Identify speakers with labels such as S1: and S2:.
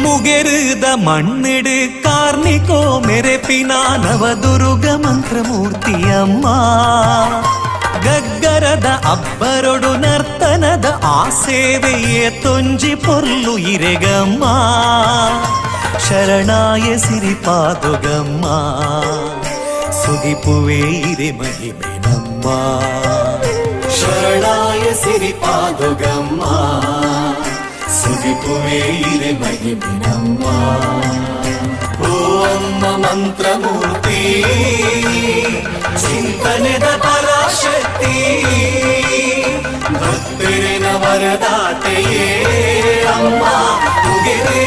S1: ಮುಗೆರುದ ಮಣ್ಣಿಡು ಕಾರ್ನಿಕೋ ಮೆರೆಪಿನ ನವದುರ್ಗ ಮಂತ್ರಮೂರ್ತಿಯಮ್ಮ ಗಗ್ಗರದ ಅಬ್ಬರೊಡು ನರ್ತನದ ಆ ಸೇವೆಯೇ ತೊಂಜಿ ಪೊರ್ಲು ಇರೆಗಮ್ಮ ಶರಣಾಯ ಸಿರಿಪಾದುಗಮ್ಮ ಸುಗಿಪುವೆ ಇರೆ ಮಹಿಮೆ ನಮ್ಮ ಶರಣಾಯ ಸಿರಿಪಾದುಗಮ್ಮ ಸುಗಿಪುವೆ ಇರೆ ಮಹಿಮೆ ನಮ್ಮ ಓ ಅಮ್ಮ ಮಂತ್ರಮೂರ್ತಿ ಚಿಂತನೆದ ಪರಾಶಕ್ತಿ ಭಕ್ತರಿನ ವರದಾತೆಯೇ ಅಮ್ಮ ಮುಗಿರೆ